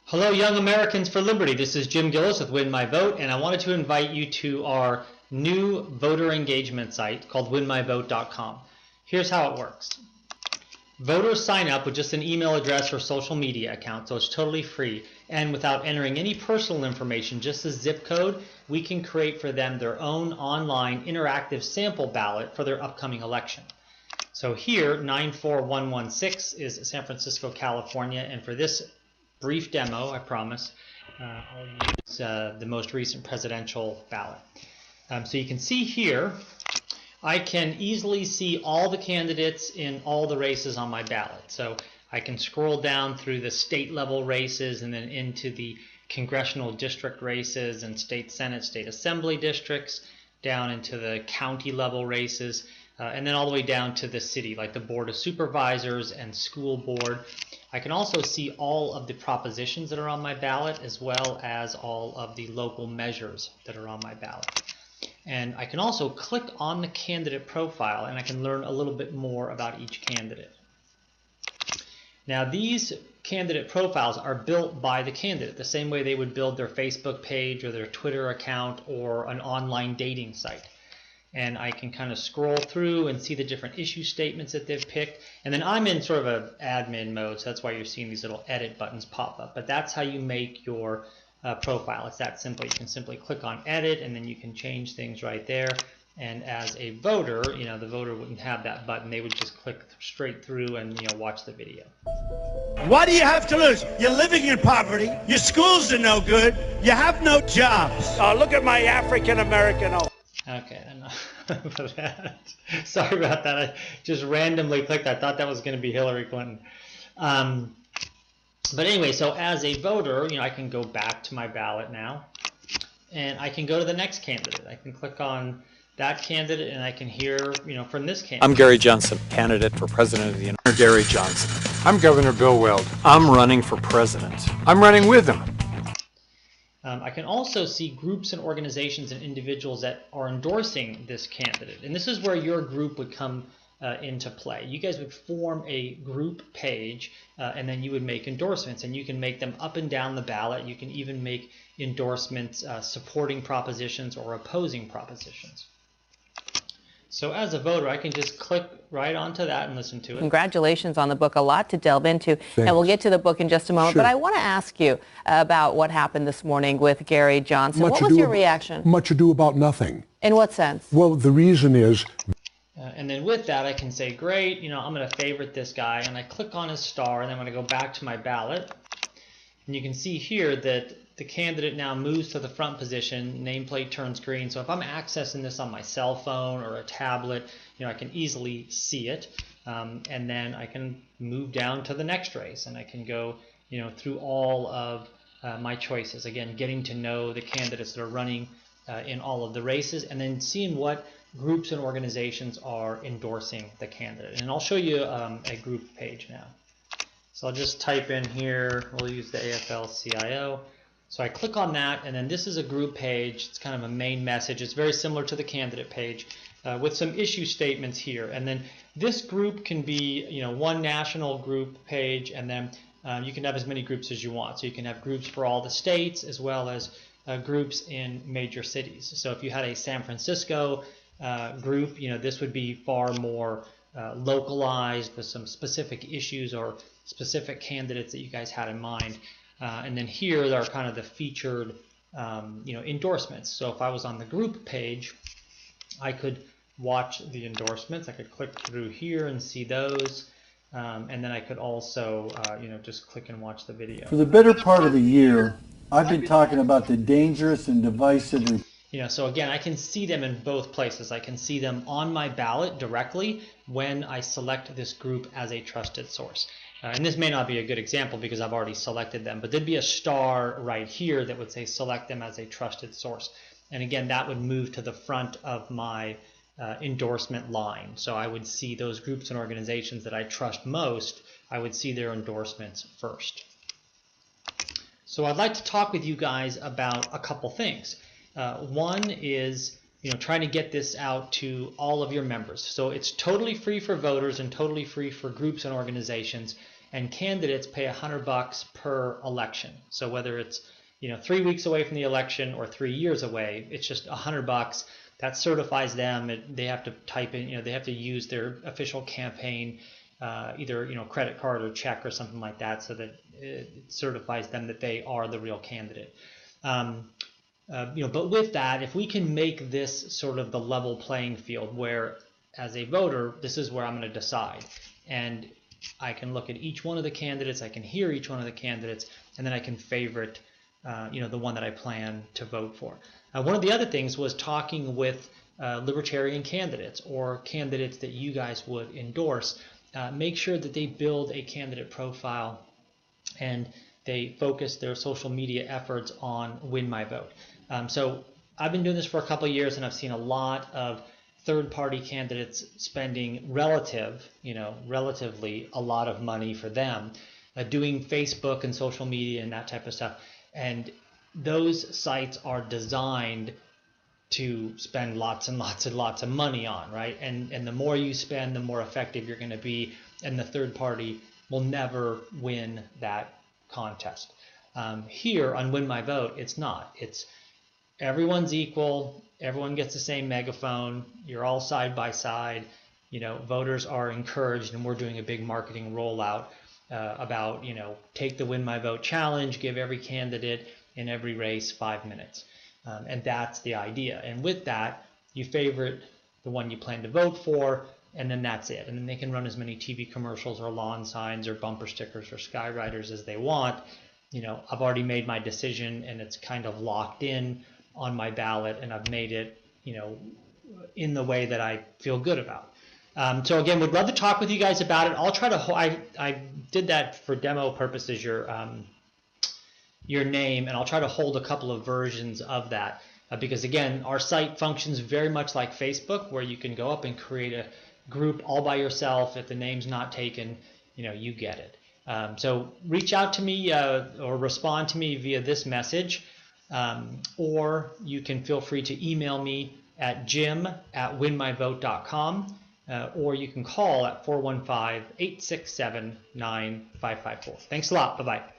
Hello, young Americans for Liberty. This is Jim Gillis with Win My Vote, and I wanted to invite you to our new voter engagement site called winmyvote.com. Here's how it works. Voters sign up with just an email address or social media account, so it's totally free. And without entering any personal information, just a zip code, we can create for them their own online interactive sample ballot for their upcoming election. So here, 94116 is San Francisco, California, and for this brief demo, I promise, I'll use the most recent presidential ballot. So you can see here, I can easily see all the candidates in all the races on my ballot. So I can scroll down through the state level races and then into the congressional district races and state senate, state assembly districts, down into the county level races, and then all the way down to the city, like the Board of Supervisors and school board. I can also see all of the propositions that are on my ballot, as well as all of the local measures that are on my ballot. And I can also click on the candidate profile, and I can learn a little bit more about each candidate. Now, these candidate profiles are built by the candidate, the same way they would build their Facebook page or their Twitter account or an online dating site. And I can kind of scroll through and see the different issue statements that they've picked. And then I'm in sort of an admin mode, so that's why you're seeing these little edit buttons pop up. But that's how you make your profile. It's that simple. You can simply click on edit, and then you can change things right there. And as a voter, the voter wouldn't have that button. They would just click straight through and watch the video. What do you have to lose? You're living in poverty. Your schools are no good. You have no jobs. Look at my African American. Okay, enough of that. Sorry about that. I just randomly clicked. I thought that was going to be Hillary Clinton. But anyway, so as a voter, I can go back to my ballot now, and I can go to the next candidate. I can click on that candidate, and I can hear, from this candidate. I'm Gary Johnson, candidate for President of the United States. Gary Johnson. I'm Governor Bill Weld. I'm running for president. I'm running with him. I can also see groups and organizations and individuals that are endorsing this candidate. And this is where your group would come into play. You guys would form a group page, and then you would make endorsements. And you can make them up and down the ballot. You can even make endorsements supporting propositions or opposing propositions. So as a voter, I can just click right onto that and listen to it. Congratulations on the book. A lot to delve into. Thanks. And we'll get to the book in just a moment. Sure. But I want to ask you about what happened this morning with Gary Johnson. What was your reaction? Much ado about nothing. In what sense? Well, the reason is... and then with that, I can say, great, I'm going to favorite this guy. And I click on his star, and I'm going to go back to my ballot. And you can see here that the candidate now moves to the front position, nameplate turns green. So if I'm accessing this on my cell phone or a tablet, I can easily see it. And then I can move down to the next race, and I can go, through all of my choices. Again, getting to know the candidates that are running in all of the races, and then seeing what groups and organizations are endorsing the candidate. And I'll show you a group page now. So I'll just type in here, we'll use the AFL-CIO. So I click on that, and then this is a group page. It's kind of a main message. It's very similar to the candidate page with some issue statements here. And then this group can be, one national group page, and then you can have as many groups as you want. So you can have groups for all the states as well as groups in major cities. So if you had a San Francisco group, this would be far more localized with some specific issues or specific candidates that you guys had in mind. And then here there are kind of the featured, endorsements. So if I was on the group page, I could watch the endorsements. I could click through here and see those. And then I could also, just click and watch the video. For the better part of a year, I've been talking about the dangerous and divisive. So again, I can see them in both places. I can see them on my ballot directly when I select this group as a trusted source. And this may not be a good example because I've already selected them, but there'd be a star right here that would say select them as a trusted source. And again, that would move to the front of my endorsement line. So I would see those groups and organizations that I trust most, I would see their endorsements first. So I'd like to talk with you guys about a couple things. One is trying to get this out to all of your members. So it's totally free for voters and totally free for groups and organizations. and candidates pay $100 per election. So whether it's 3 weeks away from the election or 3 years away, it's just $100. That certifies them. They have to type in, they have to use their official campaign, either credit card or check or something like that, so that it certifies them that they are the real candidate. But with that, if we can make this sort of the level playing field, where as a voter, this is where I'm going to decide, and I can look at each one of the candidates, I can hear each one of the candidates, and then I can favorite the one that I plan to vote for. One of the other things was talking with libertarian candidates or candidates that you guys would endorse. Make sure that they build a candidate profile and they focus their social media efforts on Win My Vote. So I've been doing this for a couple of years, and I've seen a lot of third-party candidates spending relatively a lot of money for them, doing Facebook and social media and that type of stuff. And those sites are designed to spend lots and lots and lots of money on, right? And the more you spend, the more effective you're going to be, and the third party will never win that contest. Here on Win My Vote, it's not. It's everyone's equal. Everyone gets the same megaphone. You're all side by side. Voters are encouraged, and we're doing a big marketing rollout about, take the Win My Vote challenge, give every candidate in every race 5 minutes. And that's the idea. And with that, you favorite the one you plan to vote for, and then that's it. And then they can run as many TV commercials or lawn signs or bumper stickers or skywriters as they want. I've already made my decision, and it's kind of locked in on my ballot, and I've made it, in the way that I feel good about. So again, would love to talk with you guys about it. I'll try to, I did that for demo purposes, your name, and I'll try to hold a couple of versions of that because again, our site functions very much like Facebook, where you can go up and create a group all by yourself. If the name's not taken, you get it. So reach out to me or respond to me via this message, or you can feel free to email me at jim@winmyvote.com, or you can call at 415-867-9554. Thanks a lot. Bye-bye.